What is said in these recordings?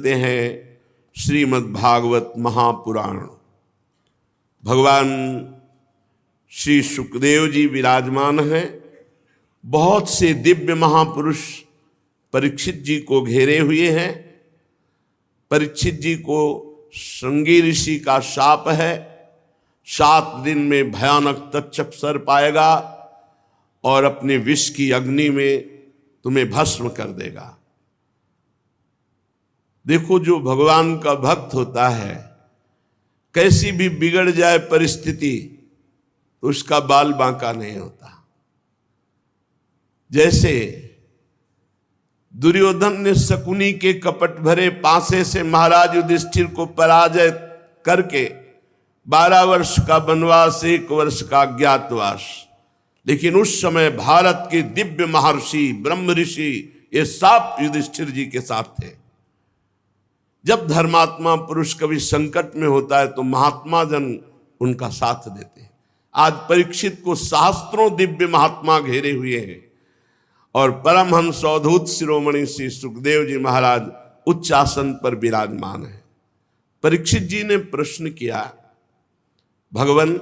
सुनते हैं श्रीमद् भागवत महापुराण। भगवान श्री सुखदेव जी विराजमान हैं। बहुत से दिव्य महापुरुष परीक्षित जी को घेरे हुए हैं। परीक्षित जी को श्रृंगी ऋषि का शाप है, 7 दिन में भयानक तक्षक सर्प आएगा और अपने विष की अग्नि में तुम्हें भस्म कर देगा। देखो, जो भगवान का भक्त होता है, कैसी भी बिगड़ जाए परिस्थिति तो उसका बाल बांका नहीं होता। जैसे दुर्योधन ने शकुनी के कपट भरे पासे से महाराज युधिष्ठिर को पराजय करके 12 वर्ष का वनवास, 1 वर्ष का अज्ञातवास, लेकिन उस समय भारत के दिव्य महर्षि ब्रह्म ऋषि ये सब युधिष्ठिर जी के साथ थे। जब धर्मात्मा पुरुष कभी संकट में होता है तो महात्मा जन उनका साथ देते हैं। आज परीक्षित को सहस्त्रों दिव्य महात्मा घेरे हुए हैं और परमहंस अवधूत शिरोमणि श्री सुखदेव जी महाराज उच्च आसन पर विराजमान है। परीक्षित जी ने प्रश्न किया, भगवान,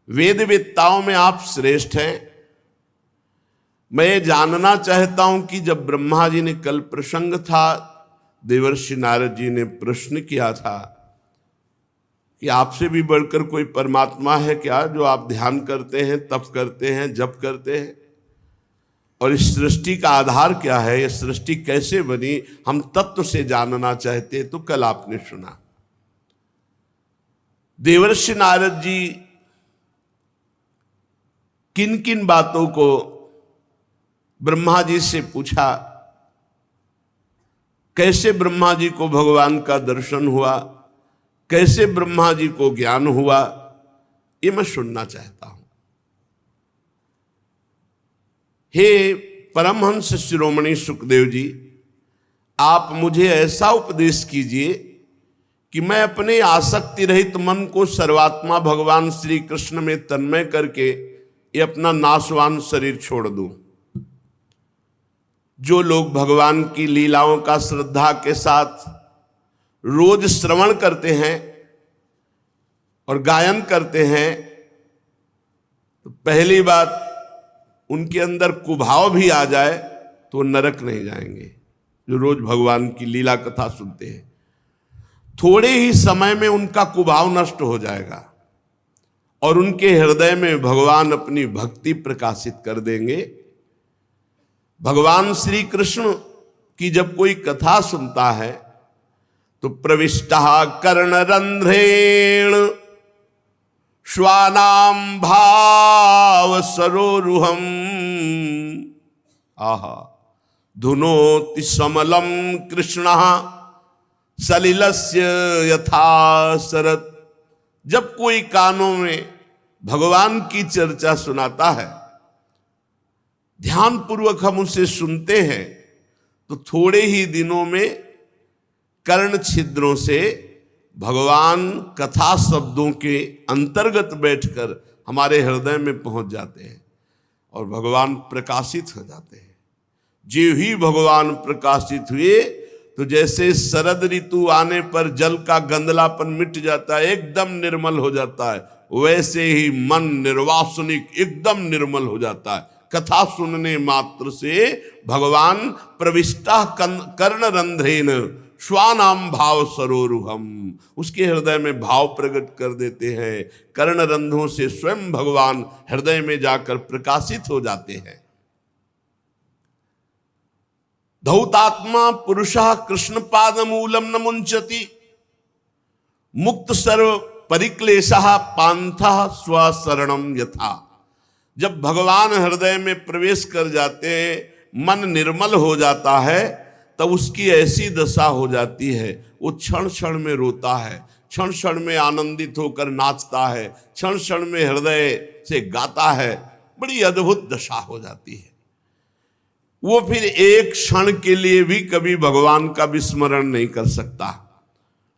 वेद वेत्ताओं में आप श्रेष्ठ हैं। मैं जानना चाहता हूं कि जब ब्रह्मा जी ने, कल प्रसंग था, देवर्षि नारद जी ने प्रश्न किया था कि आपसे भी बढ़कर कोई परमात्मा है क्या, जो आप ध्यान करते हैं, तप करते हैं, जप करते हैं, और इस सृष्टि का आधार क्या है, ये सृष्टि कैसे बनी, हम तत्व से जानना चाहते हैं। तो कल आपने सुना देवर्षि नारद जी किन किन बातों को ब्रह्मा जी से पूछा, कैसे ब्रह्मा जी को भगवान का दर्शन हुआ, कैसे ब्रह्मा जी को ज्ञान हुआ, ये मैं सुनना चाहता हूं। हे परमहंस शिरोमणि सुखदेव जी, आप मुझे ऐसा उपदेश कीजिए कि मैं अपने आसक्ति रहित मन को सर्वात्मा भगवान श्री कृष्ण में तन्मय करके ये अपना नाशवान शरीर छोड़ दूं। जो लोग भगवान की लीलाओं का श्रद्धा के साथ रोज श्रवण करते हैं और गायन करते हैं, तो पहली बात, उनके अंदर कुभाव भी आ जाए तो नरक नहीं जाएंगे। जो रोज भगवान की लीला कथा सुनते हैं, थोड़े ही समय में उनका कुभाव नष्ट हो जाएगा और उनके हृदय में भगवान अपनी भक्ति प्रकाशित कर देंगे। भगवान श्री कृष्ण की जब कोई कथा सुनता है तो प्रविष्टा कर्णरंध्रेण श्वानाम भाव सरोरुहम आहा धुनोति समलम कृष्ण सलिलस्य यथा शरत। जब कोई कानों में भगवान की चर्चा सुनाता है, ध्यान पूर्वक हम उसे सुनते हैं, तो थोड़े ही दिनों में कर्ण छिद्रों से भगवान कथा शब्दों के अंतर्गत बैठकर हमारे हृदय में पहुंच जाते हैं और भगवान प्रकाशित हो जाते हैं। जो ही भगवान प्रकाशित हुए तो जैसे शरद ऋतु आने पर जल का गंदलापन मिट जाता है, एकदम निर्मल हो जाता है, वैसे ही मन निर्वासनिक एकदम निर्मल हो जाता है। कथा सुनने मात्र से भगवान प्रविष्टा कर्णरंध्रेन श्वानाम भाव सरोरुहम, उसके हृदय में भाव प्रकट कर देते हैं। कर्णरंध्रों से स्वयं भगवान हृदय में जाकर प्रकाशित हो जाते हैं। धौतात्मा पुरुषः कृष्ण पाद मूलम न मुंचति, मुक्त सर्व परिक्लेशः पांथः स्वशरणम यथा। जब भगवान हृदय में प्रवेश कर जाते हैं, मन निर्मल हो जाता है, तब उसकी ऐसी दशा हो जाती है, वो क्षण क्षण में रोता है, क्षण क्षण में आनंदित होकर नाचता है, क्षण क्षण में हृदय से गाता है। बड़ी अद्भुत दशा हो जाती है। वो फिर एक क्षण के लिए भी कभी भगवान का विस्मरण नहीं कर सकता।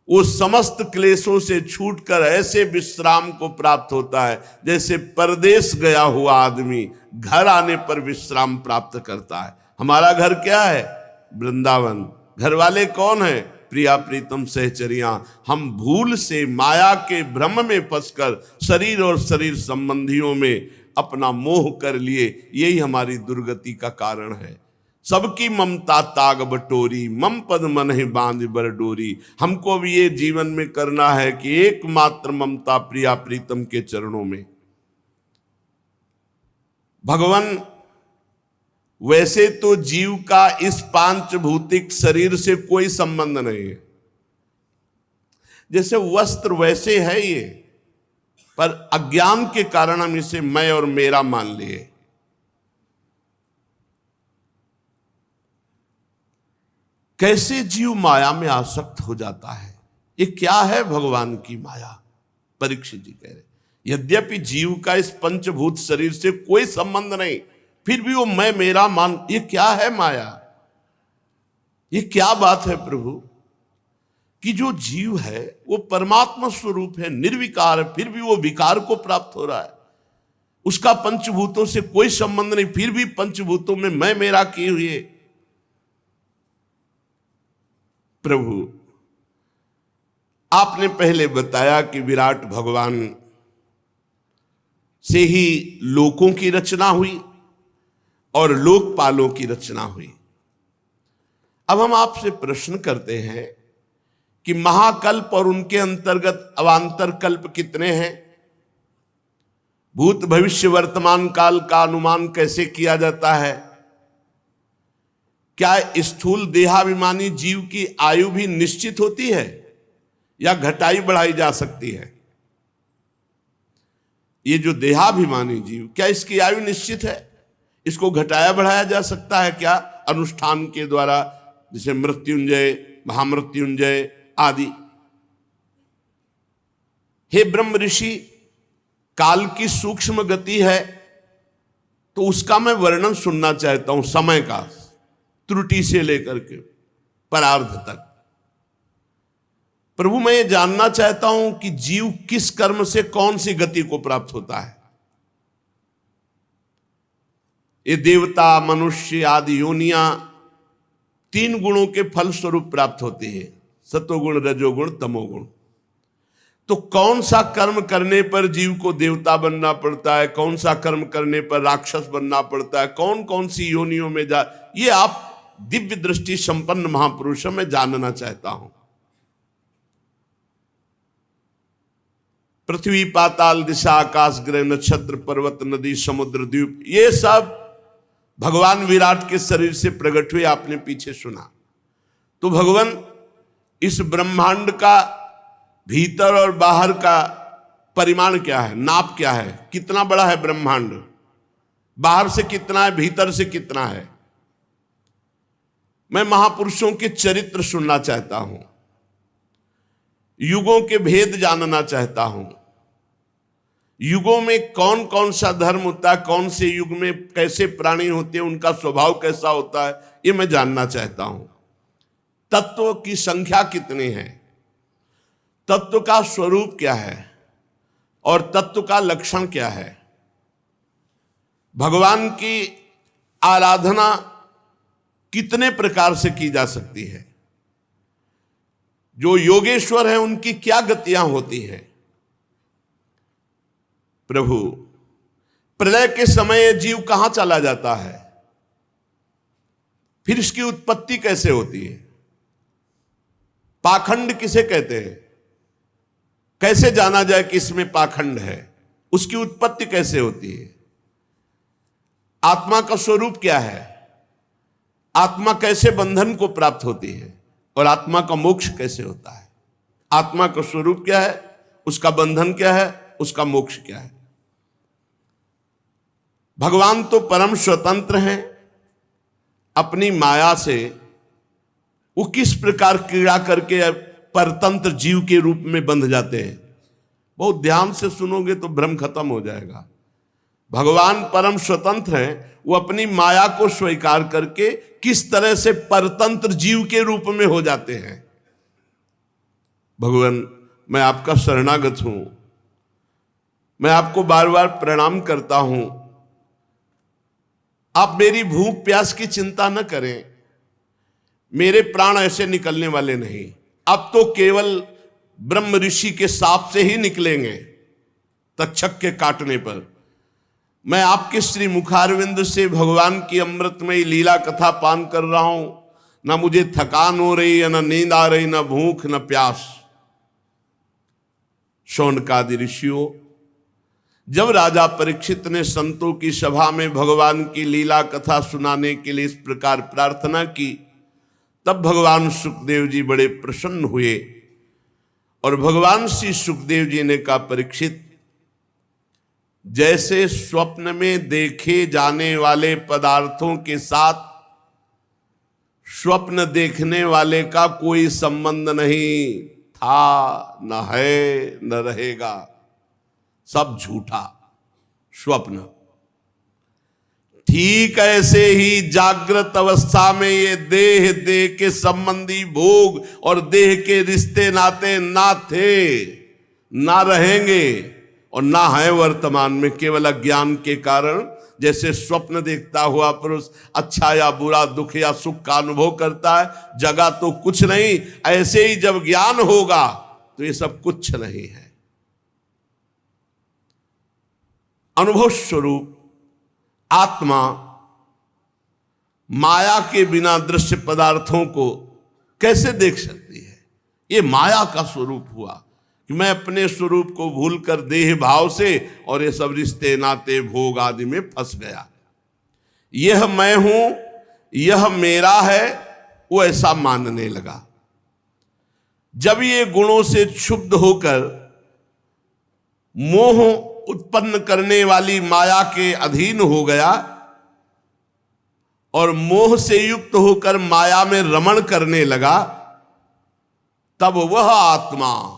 वो समस्त क्लेशों से छूटकर ऐसे विश्राम को प्राप्त होता है जैसे परदेश गया हुआ आदमी घर आने पर विश्राम प्राप्त करता है। हमारा घर क्या है? वृंदावन। घर वाले कौन है? प्रिया प्रीतम सहचरियां। हम भूल से माया के भ्रम में फंसकर शरीर और शरीर संबंधियों में अपना मोह कर लिए, यही हमारी दुर्गति का कारण है। सबकी ममता ताग बटोरी, मम पद मन ही बांध बर डोरी। हमको भी ये जीवन में करना है कि एकमात्र ममता प्रिया प्रीतम के चरणों में। भगवान, वैसे तो जीव का इस पांच भौतिक शरीर से कोई संबंध नहीं है। जैसे वस्त्र वैसे है ये, पर अज्ञान के कारण हम इसे मैं और मेरा मान लिए। कैसे जीव माया में आसक्त हो जाता है? ये क्या है भगवान की माया? परीक्षित जी कह रहे, यद्यपि जीव का इस पंचभूत शरीर से कोई संबंध नहीं, फिर भी वो मैं मेरा मान, ये क्या है माया? ये क्या बात है प्रभु कि जो जीव है वो परमात्मा स्वरूप है, निर्विकार है, फिर भी वो विकार को प्राप्त हो रहा है। उसका पंचभूतों से कोई संबंध नहीं, फिर भी पंचभूतों में मैं मेरा किए हुए। प्रभु, आपने पहले बताया कि विराट भगवान से ही लोकों की रचना हुई और लोकपालों की रचना हुई। अब हम आपसे प्रश्न करते हैं कि महाकल्प और उनके अंतर्गत अवांतर कल्प कितने हैं? भूत भविष्य वर्तमान काल का अनुमान कैसे किया जाता है? क्या स्थूल देहाभिमानी जीव की आयु भी निश्चित होती है या घटाई बढ़ाई जा सकती है? ये जो देहाभिमानी जीव, क्या इसकी आयु निश्चित है? इसको घटाया बढ़ाया जा सकता है क्या अनुष्ठान के द्वारा, जैसे मृत्युंजय, महामृत्युंजय आदि? हे ब्रह्म ऋषि, काल की सूक्ष्म गति है तो उसका मैं वर्णन सुनना चाहता हूं, समय का, त्रुटि से लेकर के परार्ध तक। प्रभु, मैं ये जानना चाहता हूं कि जीव किस कर्म से कौन सी गति को प्राप्त होता है। ये देवता, मनुष्य आदि योनियां तीन गुणों के फल स्वरूप प्राप्त होती है, सतोगुण, रजोगुण, तमोगुण। तो कौन सा कर्म करने पर जीव को देवता बनना पड़ता है, कौन सा कर्म करने पर राक्षस बनना पड़ता है, कौन कौन सी योनियों में जा, ये आप दिव्य दृष्टि संपन्न महापुरुषों में जानना चाहता हूं। पृथ्वी, पाताल, दिशा, आकाश, ग्रह, नक्षत्र, पर्वत, नदी, समुद्र, द्वीप, ये सब भगवान विराट के शरीर से प्रकट हुए, आपने पीछे सुना। तो भगवान, इस ब्रह्मांड का भीतर और बाहर का परिमाण क्या है, नाप क्या है? कितना बड़ा है ब्रह्मांड? बाहर से कितना है, भीतर से कितना है? मैं महापुरुषों के चरित्र सुनना चाहता हूं, युगों के भेद जानना चाहता हूं। युगों में कौन कौन सा धर्म होता है, कौन से युग में कैसे प्राणी होते हैं, उनका स्वभाव कैसा होता है, ये मैं जानना चाहता हूं। तत्व की संख्या कितनी है, तत्व का स्वरूप क्या है और तत्व का लक्षण क्या है? भगवान की आराधना कितने प्रकार से की जा सकती है? जो योगेश्वर है उनकी क्या गतियां होती हैं? प्रभु, प्रलय के समय जीव कहां चला जाता है, फिर इसकी उत्पत्ति कैसे होती है? पाखंड किसे कहते हैं? कैसे जाना जाए कि इसमें पाखंड है? उसकी उत्पत्ति कैसे होती है? आत्मा का स्वरूप क्या है? आत्मा कैसे बंधन को प्राप्त होती है और आत्मा का मोक्ष कैसे होता है? आत्मा का स्वरूप क्या है, उसका बंधन क्या है, उसका मोक्ष क्या है? भगवान तो परम स्वतंत्र हैं, अपनी माया से वो किस प्रकार क्रीड़ा करके परतंत्र जीव के रूप में बंध जाते हैं। बहुत ध्यान से सुनोगे तो भ्रम खत्म हो जाएगा। भगवान परम स्वतंत्र हैं, वो अपनी माया को स्वीकार करके किस तरह से परतंत्र जीव के रूप में हो जाते हैं। भगवान, मैं आपका शरणागत हूं, मैं आपको बार बार प्रणाम करता हूं। आप मेरी भूख प्यास की चिंता न करें, मेरे प्राण ऐसे निकलने वाले नहीं, अब तो केवल ब्रह्म ऋषि के साप से ही निकलेंगे तक्षक के काटने पर। मैं आपके श्री मुखारविंद से भगवान की अमृतमयी लीला कथा पान कर रहा हूं, ना मुझे थकान हो रही है, ना नींद आ रही, ना भूख, ना प्यास। शौनकादि ऋषियों, जब राजा परीक्षित ने संतों की सभा में भगवान की लीला कथा सुनाने के लिए इस प्रकार प्रार्थना की, तब भगवान सुखदेव जी बड़े प्रसन्न हुए और भगवान श्री सुखदेव जी ने कहा, परीक्षित, जैसे स्वप्न में देखे जाने वाले पदार्थों के साथ स्वप्न देखने वाले का कोई संबंध नहीं था, न है, न रहेगा, सब झूठा स्वप्न। ठीक ऐसे ही जागृत अवस्था में ये देह के संबंधी भोग और देह के रिश्ते नाते ना थे, ना रहेंगे और ना है वर्तमान में। केवल अज्ञान के कारण जैसे स्वप्न देखता हुआ पुरुष अच्छा या बुरा, दुख या सुख का अनुभव करता है, जगह तो कुछ नहीं, ऐसे ही जब ज्ञान होगा तो ये सब कुछ नहीं है। अनुभव स्वरूप आत्मा माया के बिना दृश्य पदार्थों को कैसे देख सकती है? ये माया का स्वरूप हुआ कि मैं अपने स्वरूप को भूलकर देह भाव से और ये सब रिश्ते नाते भोग आदि में फंस गया। यह मैं हूं, यह मेरा है, वो ऐसा मानने लगा। जब ये गुणों से क्षुब्ध होकर मोह उत्पन्न करने वाली माया के अधीन हो गया और मोह से युक्त होकर माया में रमण करने लगा, तब वह आत्मा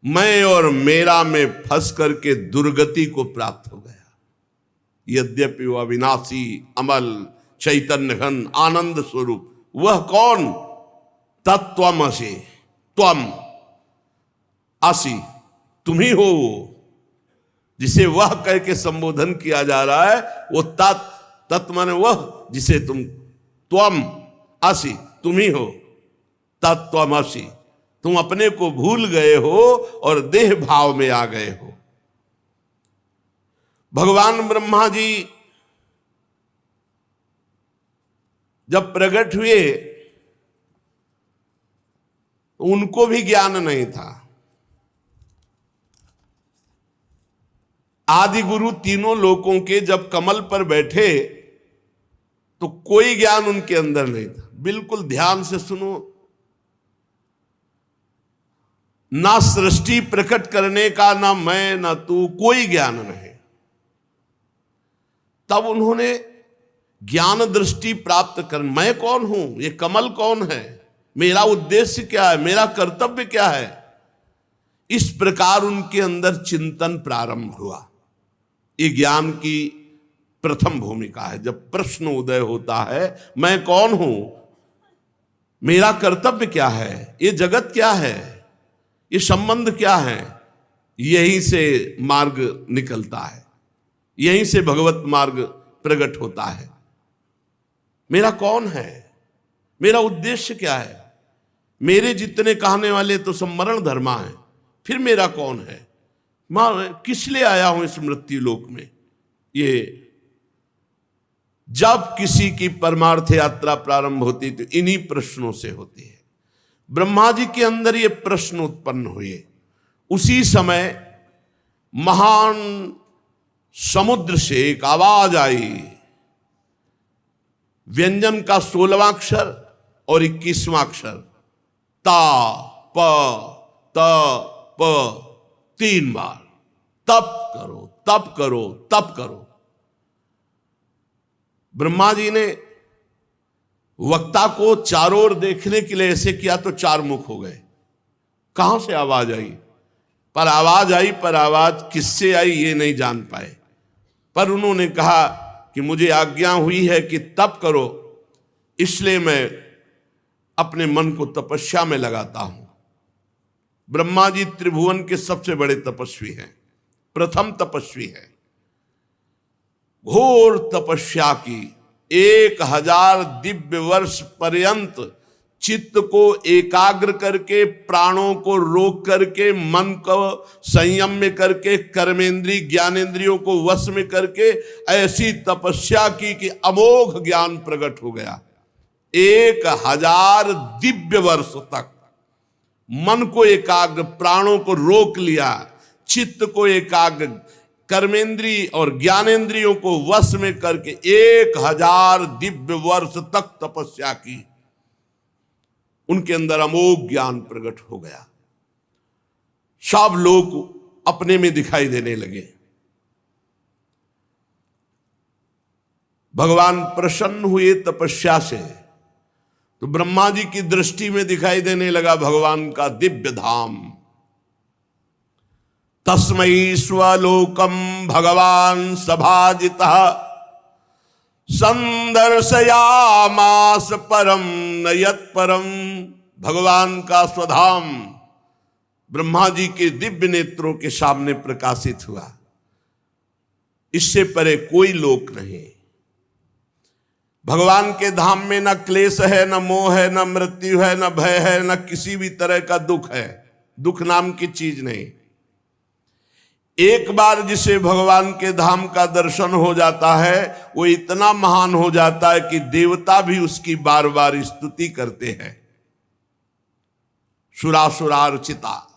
मैं और मेरा में फंस करके दुर्गति को प्राप्त हो गया। यद्यपि वह अविनाशी, अमल, चैतन्य घन, आनंद स्वरूप, वह कौन? तत्त्वमसि, त्वम असि, तुम ही हो। जिसे वह कह के संबोधन किया जा रहा है वो तत्व माने वह जिसे तुम, त्वम असि, तुम ही हो, तत्त्वमसि। तुम अपने को भूल गए हो और देह भाव में आ गए हो। भगवान ब्रह्मा जी जब प्रकट हुए उनको भी ज्ञान नहीं था। आदि गुरु तीनों लोकों के जब कमल पर बैठे तो कोई ज्ञान उनके अंदर नहीं था। बिल्कुल ध्यान से सुनो, ना सृष्टि प्रकट करने का, ना मैं ना तू, कोई ज्ञान नहीं। तब उन्होंने ज्ञान दृष्टि प्राप्त कर, मैं कौन हूं, ये कमल कौन है, मेरा उद्देश्य क्या है, मेरा कर्तव्य क्या है, इस प्रकार उनके अंदर चिंतन प्रारंभ हुआ। ये ज्ञान की प्रथम भूमिका है। जब प्रश्न उदय होता है, मैं कौन हूं, मेरा कर्तव्य क्या है, ये जगत क्या है, ये संबंध क्या है, यहीं से मार्ग निकलता है, यहीं से भगवत मार्ग प्रकट होता है। मेरा कौन है, मेरा उद्देश्य क्या है। मेरे जितने कहने वाले तो सब मरण धर्मा है, फिर मेरा कौन है, मैं किस लिए आया हूं इस मृत्यु लोक में। ये जब किसी की परमार्थ यात्रा प्रारंभ होती तो इन्हीं प्रश्नों से होती है। ब्रह्मा जी के अंदर ये प्रश्न उत्पन्न हुए। उसी समय महान समुद्र से एक आवाज आई। व्यंजन का 16वां अक्षर और 21वां अक्षर, ता प त प, 3 बार, तप करो, तप करो, तप करो। ब्रह्मा जी ने वक्ता को चारों ओर देखने के लिए ऐसे किया तो 4 मुख हो गए। कहां से आवाज आई? पर आवाज किससे आई ये नहीं जान पाए। पर उन्होंने कहा कि मुझे आज्ञा हुई है कि तप करो, इसलिए मैं अपने मन को तपस्या में लगाता हूं। ब्रह्मा जी त्रिभुवन के सबसे बड़े तपस्वी हैं, प्रथम तपस्वी हैं। घोर तपस्या की 1000 दिव्य वर्ष पर्यंत चित्त को एकाग्र करके, प्राणों को रोक करके, मन को संयम में करके, कर्मेंद्रिय ज्ञानेंद्रियों को वश में करके ऐसी तपस्या की कि अमोघ ज्ञान प्रकट हो गया। 1000 दिव्य वर्ष तक मन को एकाग्र, प्राणों को रोक लिया, चित्त को एकाग्र, कर्मेंद्रिय और ज्ञानेंद्रियों को वश में करके 1000 दिव्य वर्ष तक तपस्या की। उनके अंदर अमोघ ज्ञान प्रकट हो गया। सब लोग अपने में दिखाई देने लगे। भगवान प्रसन्न हुए तपस्या से, तो ब्रह्मा जी की दृष्टि में दिखाई देने लगा भगवान का दिव्य धाम। तस्मै स्वलोकम भगवान सभाजितः संदर्शयामास परम नयत परम। भगवान का स्वधाम ब्रह्मा जी के दिव्य नेत्रों के सामने प्रकाशित हुआ। इससे परे कोई लोक नहीं। भगवान के धाम में न क्लेश है, न मोह है, न मृत्यु है, न भय है, न किसी भी तरह का दुख है। दुख नाम की चीज नहीं। एक बार जिसे भगवान के धाम का दर्शन हो जाता है वो इतना महान हो जाता है कि देवता भी उसकी बार बार स्तुति करते हैं। सुरासुरार्चिता।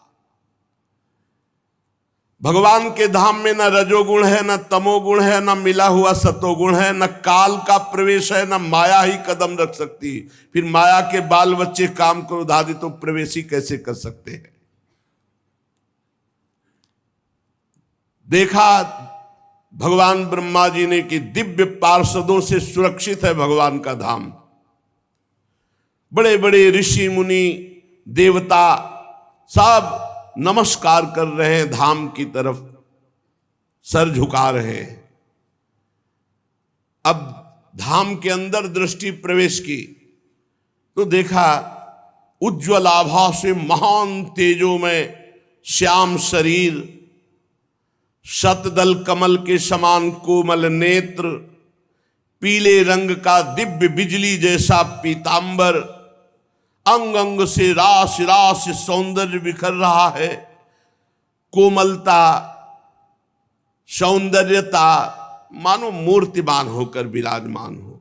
भगवान के धाम में न रजोगुण है, न तमोगुण है, न मिला हुआ सतोगुण है, न काल का प्रवेश है, न माया ही कदम रख सकती। फिर माया के बाल बच्चे काम क्रोध आदि तो प्रवेश ही कैसे कर सकते हैं। देखा भगवान ब्रह्मा जी ने कि दिव्य पार्षदों से सुरक्षित है भगवान का धाम। बड़े बड़े ऋषि मुनि देवता सब नमस्कार कर रहे हैं, धाम की तरफ सर झुका रहे हैं। अब धाम के अंदर दृष्टि प्रवेश की तो देखा उज्ज्वल आभा से महान तेजों में श्याम शरीर, शतदल कमल के समान कोमल नेत्र, पीले रंग का दिव्य बिजली जैसा पीतांबर, अंग अंग से रास रास सौंदर्य बिखर रहा है। कोमलता, सौंदर्यता, मानो मूर्तिमान होकर विराजमान हो।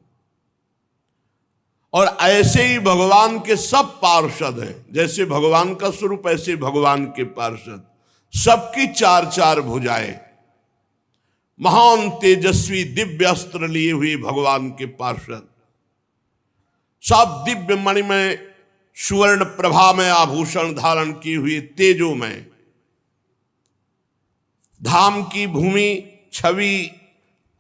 और ऐसे ही भगवान के सब पार्षद हैं। जैसे भगवान का स्वरूप ऐसे भगवान के पार्षद, सबकी चार चार भुजाएं, महान तेजस्वी दिव्य अस्त्र लिए हुए भगवान के पार्षद, सब दिव्य मणिमय सुवर्ण प्रभा में आभूषण धारण किए हुए तेजो में। धाम की भूमि छवि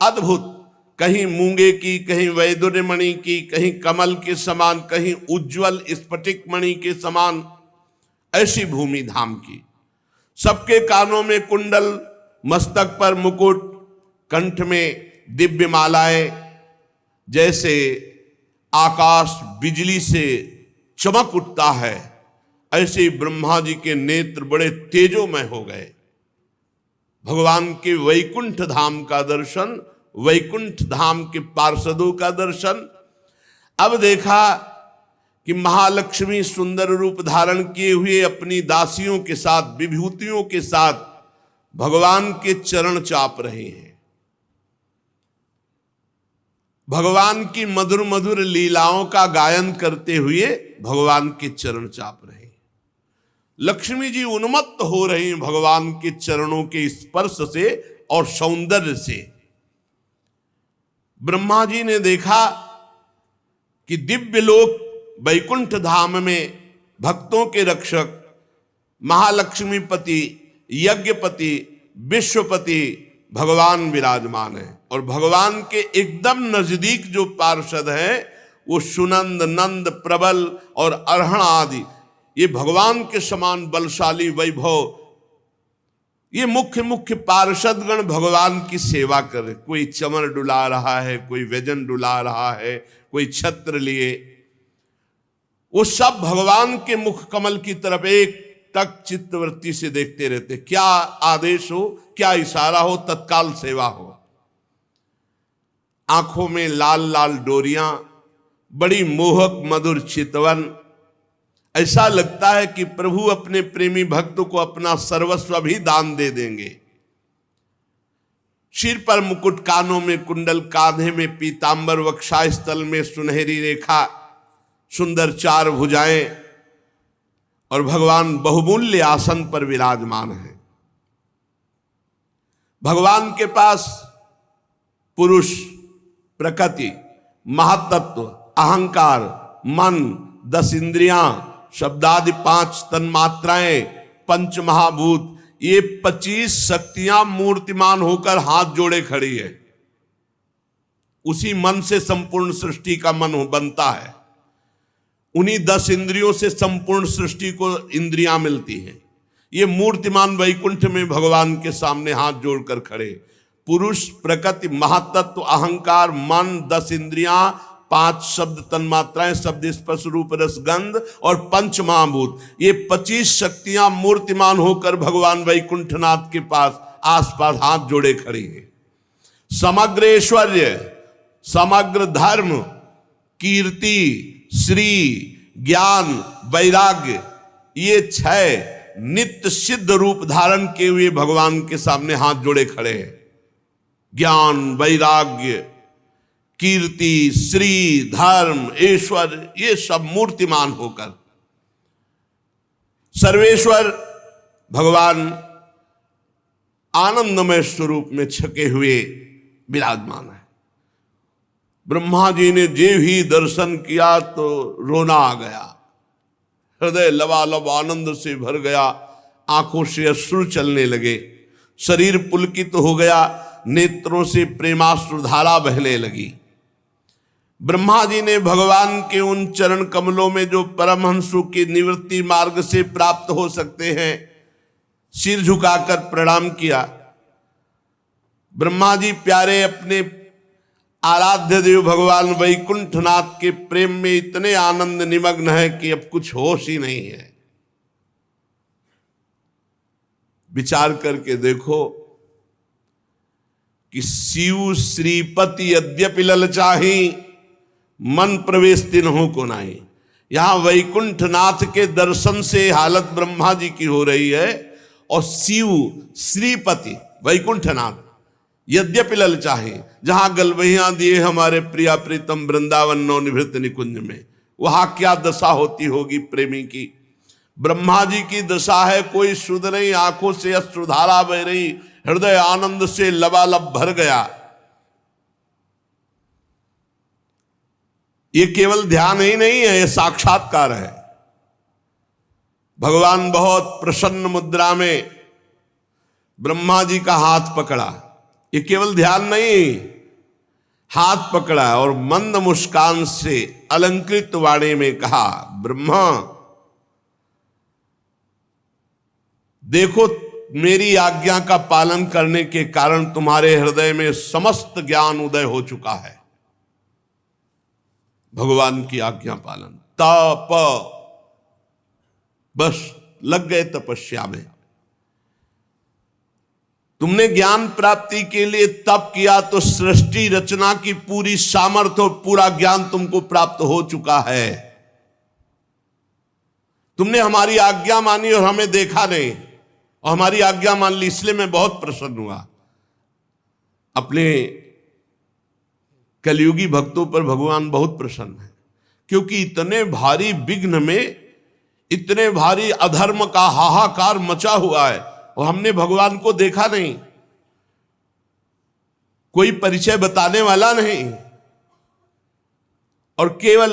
अद्भुत, कहीं मूंगे की, कहीं वैदुर्य मणि की, कहीं कमल के समान, कहीं उज्जवल स्फटिक मणि के समान, ऐसी भूमि धाम की। सबके कानों में कुंडल, मस्तक पर मुकुट, कंठ में दिव्य मालाएं, जैसे आकाश बिजली से चमक उठता है, ऐसे ही ब्रह्मा जी के नेत्र बड़े तेजोमय हो गए। भगवान के वैकुंठ धाम का दर्शन, वैकुंठ धाम के पार्षदों का दर्शन। अब देखा कि महालक्ष्मी सुंदर रूप धारण किए हुए अपनी दासियों के साथ, विभूतियों के साथ भगवान के चरण चाप रहे हैं। भगवान की मधुर मधुर लीलाओं का गायन करते हुए भगवान के चरण चाप रहे हैं। लक्ष्मी जी उन्मत्त हो रही हैं भगवान के चरणों के स्पर्श से और सौंदर्य से। ब्रह्मा जी ने देखा कि दिव्य लोक वैकुंठ धाम में भक्तों के रक्षक महालक्ष्मीपति, यज्ञपति, विश्वपति भगवान विराजमान है। और भगवान के एकदम नजदीक जो पार्षद हैं वो सुनंद, नंद, प्रबल और अर्हण आदि, ये भगवान के समान बलशाली वैभव, ये मुख्य मुख्य पार्षदगण भगवान की सेवा कर रहे। कोई चमर डुला रहा है, कोई व्यजन डुला रहा है, कोई छत्र लिए, वो सब भगवान के मुख कमल की तरफ एक तक चित्तवृत्ति से देखते रहते। क्या आदेश हो, क्या इशारा हो, तत्काल सेवा हो। आंखों में लाल लाल डोरियां, बड़ी मोहक मधुर चितवन। ऐसा लगता है कि प्रभु अपने प्रेमी भक्त को अपना सर्वस्व भी दान दे देंगे। सिर पर मुकुट, कानों में कुंडल, कांधे में पीतांबर, वक्षस्थल में सुनहरी रेखा, सुंदर चार भुजाएं, और भगवान बहुमूल्य आसन पर विराजमान हैं। भगवान के पास पुरुष, प्रकृति, महातत्व, अहंकार, मन, 10 इंद्रियां, शब्दादि 5 तन्मात्राएं, पंच महाभूत, ये 25 शक्तियां मूर्तिमान होकर हाथ जोड़े खड़ी है। उसी मन से संपूर्ण सृष्टि का मन बनता है। उन्हीं 10 इंद्रियों से संपूर्ण सृष्टि को इंद्रियां मिलती हैं। ये मूर्तिमान वैकुंठ में भगवान के सामने हाथ जोड़कर खड़े। पुरुष, प्रकृति, महातत्व, अहंकार, मन, 10 इंद्रियां, 5 शब्द तन्मात्राएं, शब्द स्पर्श रूप रस गंध, और पंच महाभूत, ये 25 शक्तियां मूर्तिमान होकर भगवान वैकुंठनाथ के पास आसपास हाथ जोड़े खड़ी हैं। समग्र ऐश्वर्य, समग्र धर्म, कीर्ति, श्री, ज्ञान, वैराग्य, ये 6 नित्य सिद्ध रूप धारण किए हुए भगवान के सामने हाथ जोड़े खड़े हैं। ज्ञान, वैराग्य, कीर्ति, श्री, धर्म, ऐश्वर्य, ये सब मूर्तिमान होकर सर्वेश्वर भगवान आनंदमय स्वरूप में छके हुए विराजमान है। ब्रह्मा जी ने जे ही दर्शन किया तो रोना आ गया, हृदय लबालब आनंद से भर गया, आंखों से अश्रु चलने लगे, शरीर पुलकित हो गया, नेत्रों से प्रेमाश्रुधारा बहने लगी। ब्रह्मा जी ने भगवान के उन चरण कमलों में जो परमहंसों के निवृत्ति मार्ग से प्राप्त हो सकते हैं, सिर झुकाकर प्रणाम किया। ब्रह्मा जी प्यारे अपने आराध्य देव भगवान वैकुंठनाथ के प्रेम में इतने आनंद निमग्न है कि अब कुछ होश ही नहीं है। विचार करके देखो कि शिव श्रीपति यद्यपि ललचाही, मन प्रवेश तिन्हों को नाही। यहां वैकुंठनाथ के दर्शन से हालत ब्रह्मा जी की हो रही है, और शिव श्रीपति वैकुंठनाथ यद्यपि ललचाहे, जहां गलबहियां दिए हमारे प्रिया प्रीतम वृंदावन नवनिभृत निकुंज में, वहां क्या दशा होती होगी प्रेमी की। ब्रह्मा जी की दशा है कोई सुध नहीं, आंखों से अश्रुधारा बह रही, हृदय आनंद से लबालब भर गया। ये केवल ध्यान ही नहीं है, ये साक्षात्कार है। भगवान बहुत प्रसन्न मुद्रा में ब्रह्मा जी का हाथ पकड़ा। ये केवल ध्यान नहीं, हाथ पकड़ा और मंद मुस्कान से अलंकृत वाणी में कहा, ब्रह्मा देखो, मेरी आज्ञा का पालन करने के कारण तुम्हारे हृदय में समस्त ज्ञान उदय हो चुका है। भगवान की आज्ञा पालन, तप, बस लग गए तपस्या में। तुमने ज्ञान प्राप्ति के लिए तप किया तो सृष्टि रचना की पूरी सामर्थ्य और पूरा ज्ञान तुमको प्राप्त हो चुका है। तुमने हमारी आज्ञा मानी और हमें देखा नहीं, और हमारी आज्ञा मान ली, इसलिए मैं बहुत प्रसन्न हुआ। अपने कलयुगी भक्तों पर भगवान बहुत प्रसन्न है, क्योंकि इतने भारी विघ्न में, इतने भारी अधर्म का हाहाकार मचा हुआ है और हमने भगवान को देखा नहीं, कोई परिचय बताने वाला नहीं, और केवल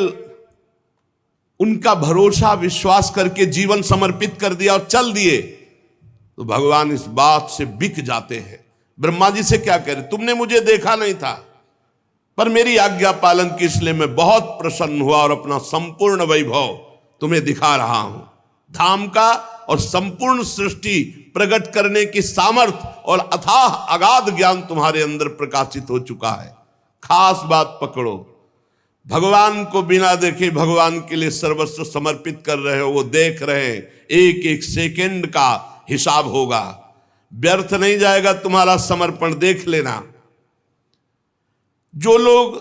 उनका भरोसा विश्वास करके जीवन समर्पित कर दिया और चल दिए, तो भगवान इस बात से बिक जाते हैं। ब्रह्मा जी से क्या कह रहे, तुमने मुझे देखा नहीं था पर मेरी आज्ञा पालन की, इसलिए मैं बहुत प्रसन्न हुआ और अपना संपूर्ण वैभव तुम्हें दिखा रहा हूं। धाम का और संपूर्ण सृष्टि प्रकट करने की सामर्थ्य और अथाह अगाध ज्ञान तुम्हारे अंदर प्रकाशित हो चुका है। खास बात पकड़ो, भगवान को बिना देखे भगवान के लिए सर्वस्व समर्पित कर रहे हो, वो देख रहे हैं, एक एक सेकंड का हिसाब होगा, व्यर्थ नहीं जाएगा तुम्हारा समर्पण, देख लेना। जो लोग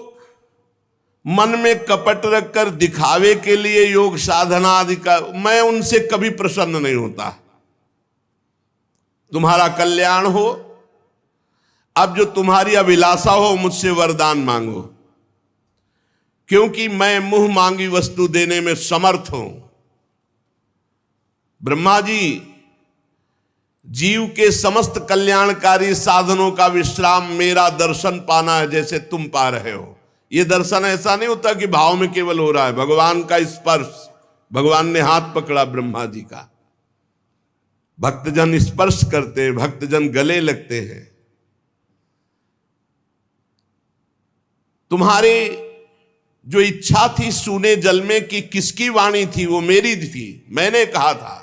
मन में कपट रखकर दिखावे के लिए योग साधना आदि का, मैं उनसे कभी प्रसन्न नहीं होता। तुम्हारा कल्याण हो, अब जो तुम्हारी अभिलाषा हो मुझसे वरदान मांगो, क्योंकि मैं मुंह मांगी वस्तु देने में समर्थ हूं। ब्रह्मा जी जीव के समस्त कल्याणकारी साधनों का विश्राम मेरा दर्शन पाना है, जैसे तुम पा रहे हो। यह दर्शन ऐसा नहीं होता कि भाव में केवल हो रहा है, भगवान का स्पर्श। भगवान ने हाथ पकड़ा ब्रह्मा जी का, भक्तजन स्पर्श करते हैं, भक्तजन गले लगते हैं। तुम्हारी जो इच्छा थी सूने जल में कि किसकी वाणी थी, वो मेरी थी, मैंने कहा था।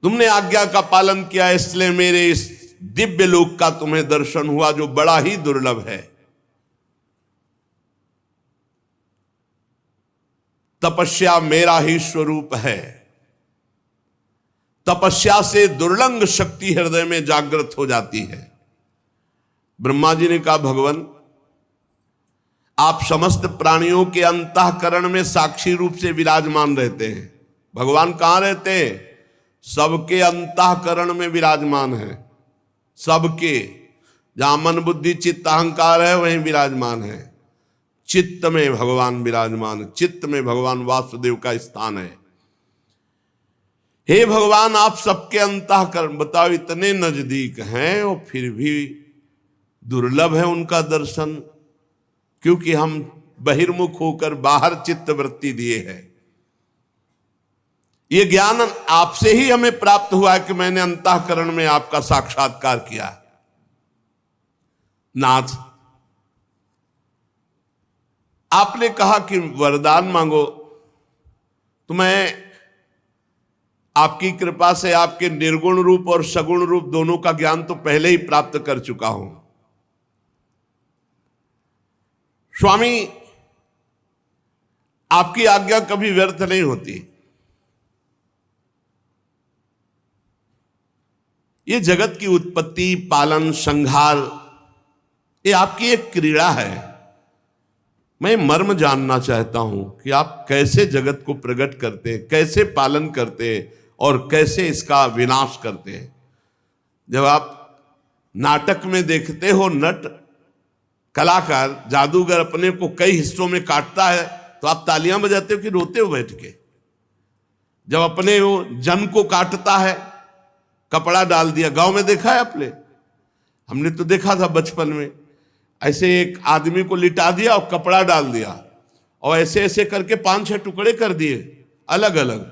तुमने आज्ञा का पालन किया, इसलिए मेरे इस दिव्य लोक का तुम्हें दर्शन हुआ, जो बड़ा ही दुर्लभ है। तपस्या मेरा ही स्वरूप है। तपस्या से दुर्लंघ शक्ति हृदय में जागृत हो जाती है। ब्रह्मा जी ने कहा, भगवान आप समस्त प्राणियों के अंतःकरण में साक्षी रूप से विराजमान रहते हैं। भगवान कहां रहते हैं? सबके अंतःकरण में विराजमान है। सबके, जहां मन बुद्धि चित्त अहंकार है वहीं विराजमान है। चित्त में भगवान विराजमान है, चित्त में भगवान वासुदेव का स्थान है। हे भगवान आप सबके अंतःकरण, बताओ इतने नजदीक हैं और फिर भी दुर्लभ है उनका दर्शन, क्योंकि हम बहिर्मुख होकर बाहर चित्त वृत्ति दिए हैं। यह ज्ञान आपसे ही हमें प्राप्त हुआ है कि मैंने अंतःकरण में आपका साक्षात्कार किया। नाथ, आपने कहा कि वरदान मांगो, तो मैं आपकी कृपा से आपके निर्गुण रूप और सगुण रूप दोनों का ज्ञान तो पहले ही प्राप्त कर चुका हूं। स्वामी, आपकी आज्ञा कभी व्यर्थ नहीं होती। ये जगत की उत्पत्ति, पालन, संहार, ये आपकी एक क्रीड़ा है। मैं मर्म जानना चाहता हूं कि आप कैसे जगत को प्रकट करते हैं, कैसे पालन करते हैं और कैसे इसका विनाश करते हैं। जब आप नाटक में देखते हो नट कलाकार, जादूगर अपने को कई हिस्सों में काटता है, तो आप तालियां बजाते हो कि रोते हो बैठ के? जब अपने वो जन को काटता है, कपड़ा डाल दिया, गांव में देखा है आपने? हमने तो देखा था बचपन में, ऐसे एक आदमी को लिटा दिया और कपड़ा डाल दिया और ऐसे ऐसे करके 5-6 टुकड़े कर दिए अलग अलग।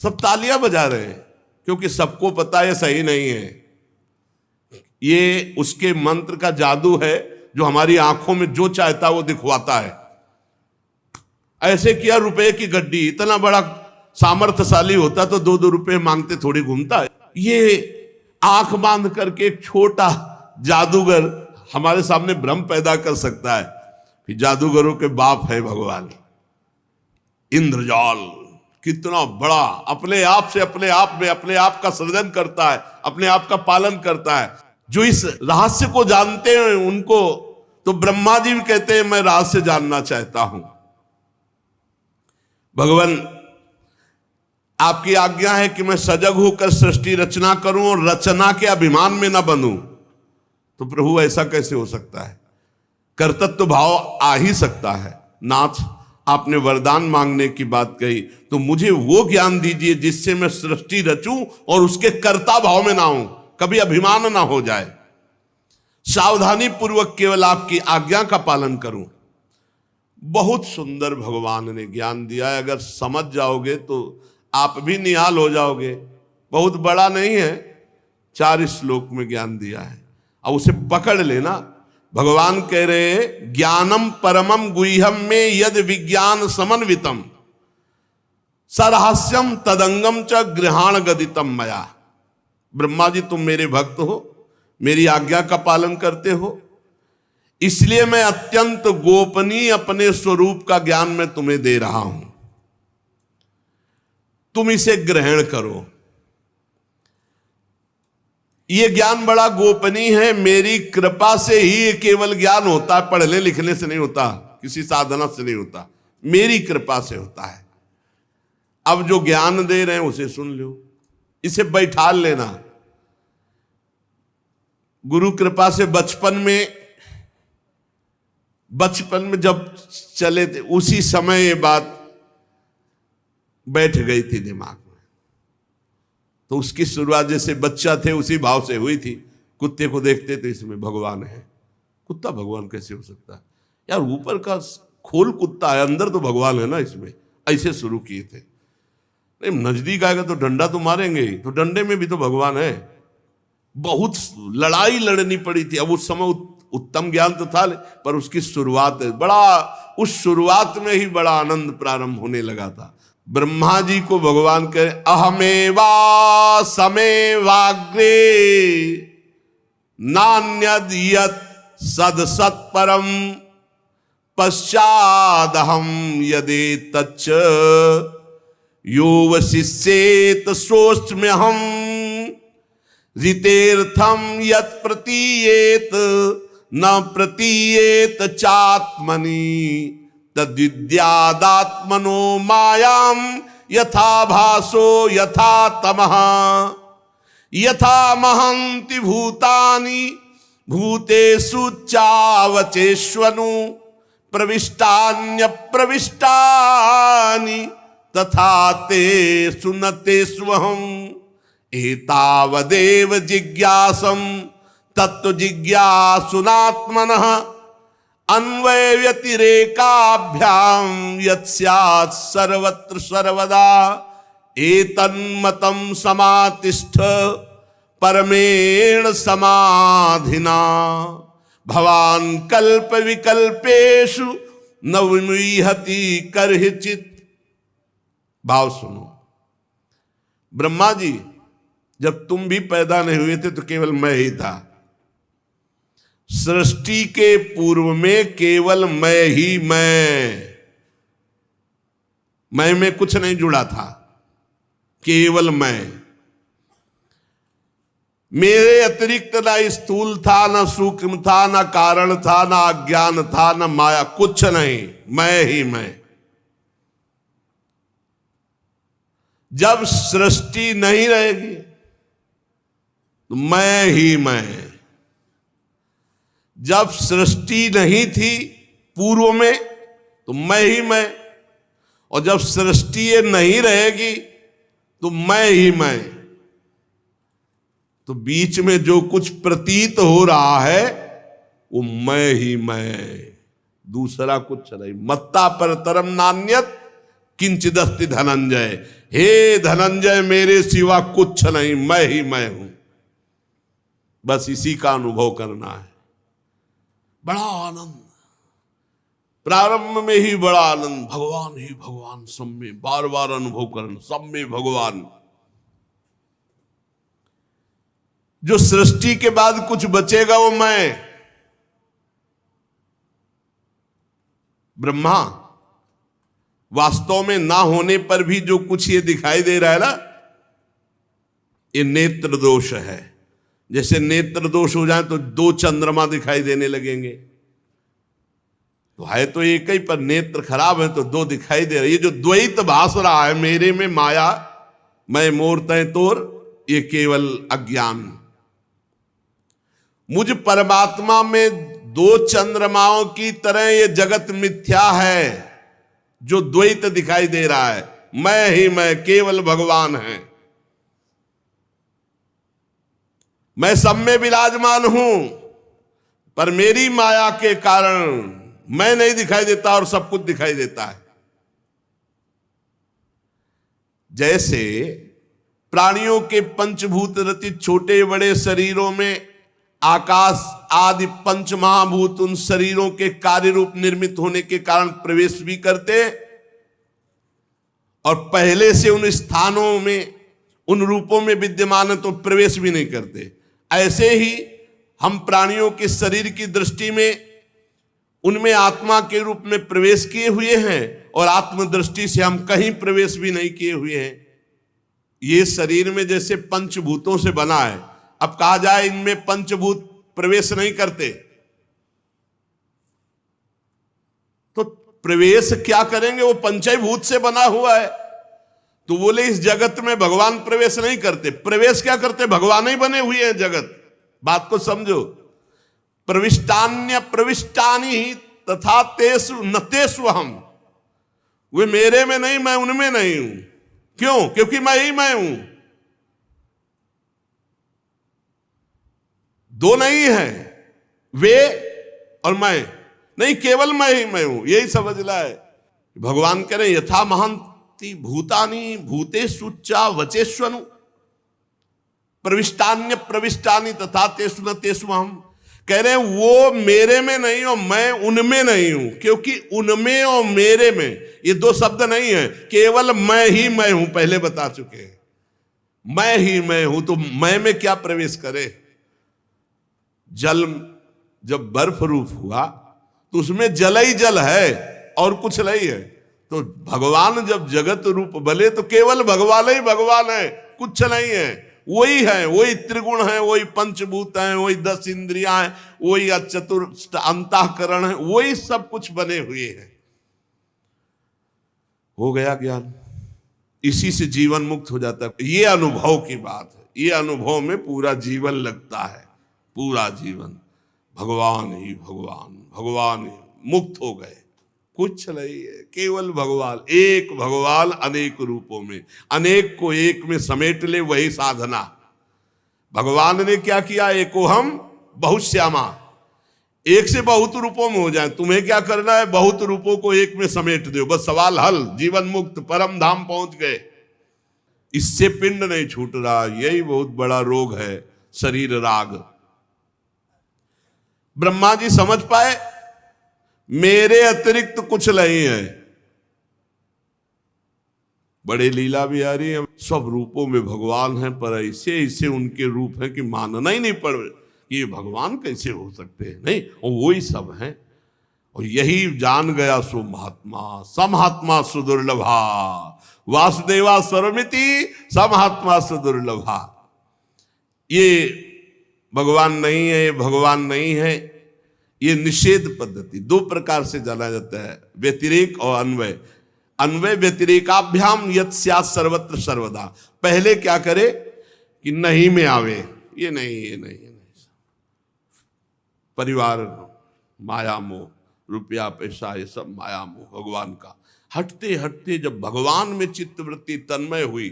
सब तालियां बजा रहे हैं, क्योंकि सबको पता है सही नहीं है। ये उसके मंत्र का जादू है, जो हमारी आंखों में जो चाहता वो दिखवाता है। ऐसे किया, रुपए की गड्डी, इतना बड़ा सामर्थ्यशाली होता तो 2-2 रुपए मांगते थोड़ी घूमता है। ये आंख बांध करके एक छोटा जादूगर हमारे सामने भ्रम पैदा कर सकता है। फिर जादूगरों के बाप है भगवान इंद्रजाल, कितना बड़ा, अपने आप से अपने आप में अपने आप का सृजन करता है, अपने आप का पालन करता है। जो इस रहस्य को जानते हैं उनको तो ब्रह्मा जी भी कहते हैं मैं रहस्य जानना चाहता हूं। भगवान, आपकी आज्ञा है कि मैं सजग होकर सृष्टि रचना करूं और रचना के अभिमान में न बनूं। तो प्रभु ऐसा कैसे हो सकता है? कर्तृत्व भाव आ ही सकता है। नाथ, आपने वरदान मांगने की बात कही, तो मुझे वो ज्ञान दीजिए जिससे मैं सृष्टि रचूं और उसके कर्ता भाव में ना हूं, कभी अभिमान ना हो जाए। सावधानी पूर्वक केवल आपकी आज्ञा का पालन करूं। बहुत सुंदर भगवान ने ज्ञान दिया है, अगर समझ जाओगे तो आप भी निहाल हो जाओगे। बहुत बड़ा नहीं है, 4 श्लोक में ज्ञान दिया है, अब उसे पकड़ लेना। भगवान कह रहे हैं ज्ञानम परमम गुह्यम में यद विज्ञान समन्वितम सरहस्यम तदंगम च गृहाण गदितम मया। ब्रह्मा जी, तुम मेरे भक्त हो, मेरी आज्ञा का पालन करते हो, इसलिए मैं अत्यंत गोपनीय अपने स्वरूप का ज्ञान मैं तुम्हें दे रहा हूं, तुम इसे ग्रहण करो। ये ज्ञान बड़ा गोपनीय है, मेरी कृपा से ही ये केवल ज्ञान होता है, पढ़ने लिखने से नहीं होता, किसी साधना से नहीं होता, मेरी कृपा से होता है। अब जो ज्ञान दे रहे हैं उसे सुन लो, इसे बैठा लेना। गुरु कृपा से बचपन में जब चले थे उसी समय ये बात बैठ गई थी दिमाग में। तो उसकी शुरुआत जैसे बच्चा थे उसी भाव से हुई थी। कुत्ते को देखते थे इसमें भगवान है, कुत्ता भगवान कैसे हो सकता है यार, ऊपर का खोल कुत्ता है, अंदर तो भगवान है ना इसमें। ऐसे शुरू किए थे। नहीं, नजदीक आएगा तो डंडा तो मारेंगे ही, तो डंडे में भी तो भगवान है। बहुत लड़ाई लड़नी पड़ी थी। अब उस समय उत्तम ज्ञान तो था, पर उसकी शुरुआत उस शुरुआत में ही बड़ा आनंद प्रारंभ होने लगा था। ब्रह्मा जी को भगवान कहे अहमेवा समेवाग्रे नान्यद यत् सद सत्परम पश्चादहम यदि तच्च यो वशिष्येत सोष्म्यहम ऋतेर्थम यत् प्रतीयेत न प्रतीयेत चात्मनि तद्विद्यादात्मनो मायाम यथा भासो यथा तमः यथा महन्ति भूतानि भूतेषु चावचेष्वनु प्रविष्टान्य प्रविष्टानि तथा तेषु न तेष्वहम् एतावदेव जिज्ञासं तत्व जिज्ञासुनात्मनः अन्वय व्यतिरेकाभ्याम यत्स्यात् सर्वत्र सर्वदा एतन्मतं समातिष्ठ परमेण समाधिना भवान कल्प विकल्पेषु न विमुह्यति कर्हिचित्। भाव सुनो, ब्रह्मा जी जब तुम भी पैदा नहीं हुए थे तो केवल मैं ही था। सृष्टि के पूर्व में केवल मैं ही मैं में कुछ नहीं जुड़ा था, केवल मैं। मेरे अतिरिक्त ना स्थूल था, ना सूक्ष्म था, ना कारण था, ना अज्ञान था, ना माया, कुछ नहीं, मैं ही मैं। जब सृष्टि नहीं रहेगी तो मैं ही मैं। जब सृष्टि नहीं थी पूर्व में तो मैं ही मैं, और जब सृष्टि नहीं रहेगी तो मैं ही मैं। तो बीच में जो कुछ प्रतीत हो रहा है वो मैं ही मैं, दूसरा कुछ नहीं। मत्ता परतरम नान्यत किंचिदस्ति धनंजय। हे धनंजय, मेरे सिवा कुछ नहीं, मैं ही मैं हूं। बस इसी का अनुभव करना है। बड़ा आनंद, प्रारंभ में ही बड़ा आनंद, भगवान ही भगवान, सब में बार बार अनुभव करना, सब में भगवान। जो सृष्टि के बाद कुछ बचेगा वो मैं। ब्रह्मा वास्तव में ना होने पर भी जो कुछ ये दिखाई दे रहा है ना, ये नेत्र दोष है। जैसे नेत्र दोष हो जाए तो दो चंद्रमा दिखाई देने लगेंगे। तो है तो एक ही, पर नेत्र खराब है तो दो दिखाई दे रहे। ये जो द्वैत भास रहा है, मेरे में माया, मैं मोर तय तोर, ये केवल अज्ञान। मुझ परमात्मा में दो चंद्रमाओं की तरह ये जगत मिथ्या है। जो द्वैत दिखाई दे रहा है, मैं ही मैं, केवल भगवान है। मैं सब में विराजमान हूं, पर मेरी माया के कारण मैं नहीं दिखाई देता और सब कुछ दिखाई देता है। जैसे प्राणियों के पंचभूत रचित छोटे बड़े शरीरों में आकाश आदि पंच महाभूत उन शरीरों के कार्य रूप निर्मित होने के कारण प्रवेश भी करते, और पहले से उन स्थानों में उन रूपों में विद्यमान है तो प्रवेश भी नहीं करते। ऐसे ही हम प्राणियों के शरीर की दृष्टि में उनमें आत्मा के रूप में प्रवेश किए हुए हैं, और आत्मदृष्टि से हम कहीं प्रवेश भी नहीं किए हुए हैं। ये शरीर में जैसे पंचभूतों से बना है, अब कहा जाए इनमें पंचभूत प्रवेश नहीं करते, तो प्रवेश क्या करेंगे, वो पंचभूत से बना हुआ है। तो बोले इस जगत में भगवान प्रवेश नहीं करते। प्रवेश क्या करते, भगवान ही बने हुए हैं जगत। बात को समझो। प्रविष्टान्य प्रविष्टानि तथा तेषु न तेषु अहम्, वे मेरे में नहीं, मैं उनमें नहीं हूं। क्यों? क्योंकि मैं ही मैं हूं। दो नहीं है, वे और मैं नहीं, केवल मैं ही मैं हूं। यही समझना है। भगवान कह रहे यथा महंति भूतानि भूतेषु च वचेष्वनु प्रविष्टान्य प्रविष्टानि तथा तेषु न तेषु अहम्। कह रहे हैं वो मेरे में नहीं और मैं उनमें नहीं हूं, क्योंकि उनमें और मेरे में ये दो शब्द नहीं है, केवल मैं ही मैं हूं। पहले बता चुके हैं, मैं ही मैं हूं। तो मैं में क्या प्रवेश करे? जल जब बर्फ रूप हुआ तो उसमें जल ही जल है और कुछ नहीं है। तो भगवान जब जगत रूप बले तो केवल भगवान ही भगवान है, कुछ नहीं है। वही है, वही त्रिगुण है, वही पंचभूत है, वही 10 इंद्रियां हैं, वही चतुर्थ अंतःकरण है, वही सब कुछ बने हुए हैं। हो गया ज्ञान, इसी से जीवन मुक्त हो जाता है। ये अनुभव की बात है। ये अनुभव में पूरा जीवन लगता है, पूरा जीवन भगवान ही भगवान, भगवान ही। मुक्त हो गए, कुछ नहीं है, केवल भगवान। एक भगवान अनेक रूपों में, अनेक को एक में समेट ले, वही साधना। भगवान ने क्या किया, एको हम बहुश्यामा, एक से बहुत रूपों में हो जाए। तुम्हें क्या करना है, बहुत रूपों को एक में समेट दो, बस सवाल हल। जीवन मुक्त, परम धाम पहुंच गए। इससे पिंड नहीं छूट रहा, यही बहुत बड़ा रोग है, शरीर राग। ब्रह्मा जी समझ पाए मेरे अतिरिक्त कुछ नहीं है। बड़े लीला बिहारी हैं, सब रूपों में भगवान हैं, पर ऐसे ऐसे उनके रूप हैं कि मानना ही नहीं पड़ कि ये भगवान कैसे हो सकते हैं। नहीं, और वही सब हैं। और यही जान गया सो महात्मा, समहात्मा सुदुर्लभा, वासुदेवा सर्वमिति समहात्मा सुदुर्लभा। ये भगवान नहीं है, ये भगवान नहीं है। ये निषेध पद्धति दो प्रकार से जाना जाता है, व्यतिरेक और अन्वय। अन्वय व्यतिरेकाभ्याम यत् स्यात् सर्वत्र सर्वदा। पहले क्या करे कि नहीं में आवे, ये नहीं, ये नहीं, ये नहीं। परिवार, माया मोह, रुपया पैसा, ये सब माया मोह भगवान का। हटते हटते जब भगवान में चित्तवृत्ति तन्मय हुई,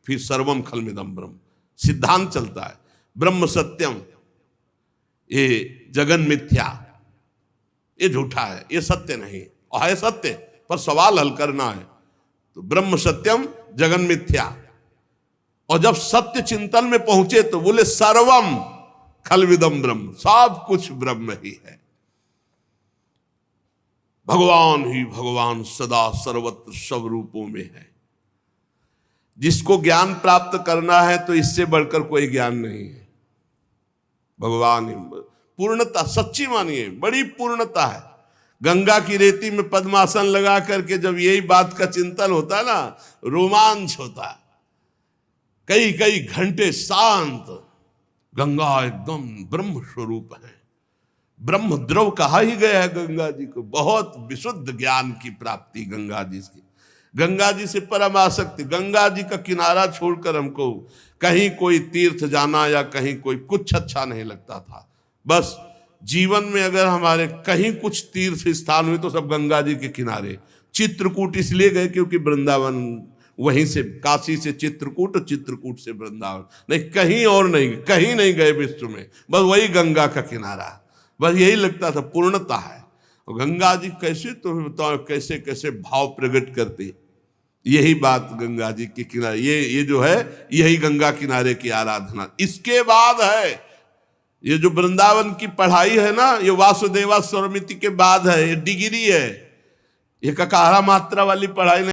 फिर सर्वम खलमिदम ब्रह्म सिद्धांत चलता है। ब्रह्म सत्यम, ये जगन मिथ्या, ये झूठा है, ये सत्य नहीं। और है सत्य, पर सवाल हल करना है। तो ब्रह्म सत्यम जगन मिथ्या। और जब सत्य चिंतन में पहुंचे तो बोले सर्वम खलविदम ब्रह्म, सब कुछ ब्रह्म ही है। भगवान ही भगवान सदा सर्वत्र सब रूपों में है। जिसको ज्ञान प्राप्त करना है तो इससे बढ़कर कोई ज्ञान नहीं है। भगवान ही पूर्णता, सच्ची मानिए, बड़ी पूर्णता है। गंगा की रेती में पद्मासन लगा करके जब यही बात का चिंतन होता है ना, रोमांच होता है। कई कई घंटे शांत, गंगा एकदम ब्रह्म स्वरूप है। ब्रह्म द्रव कहा ही गया है गंगा जी को। बहुत विशुद्ध ज्ञान की प्राप्ति गंगा जी की। गंगा जी से परम आसक्ति। गंगा जी का किनारा छोड़कर हमको कहीं कोई तीर्थ जाना या कहीं कोई कुछ अच्छा नहीं लगता था। बस जीवन में अगर हमारे कहीं कुछ तीर्थ स्थान हुए तो सब गंगा जी के किनारे। चित्रकूट इसलिए गए क्योंकि वृंदावन वहीं से, काशी से चित्रकूट और चित्रकूट से वृंदावन, नहीं कहीं और नहीं, कहीं नहीं गए विश्व में, बस वही गंगा का किनारा। बस यही लगता था पूर्णता है। और गंगा जी कैसे, तुम्हें बताओ कैसे कैसे भाव प्रकट करते। यही बात गंगा जी के किनारे, ये जो है यही गंगा किनारे की आराधना। इसके बाद है ये जो वृंदावन की पढ़ाई है ना, ये वासुदेवा स्वरमिति के बाद है। ये डिग्री है, ये ककारा मात्रा वाली पढ़ाई नहीं।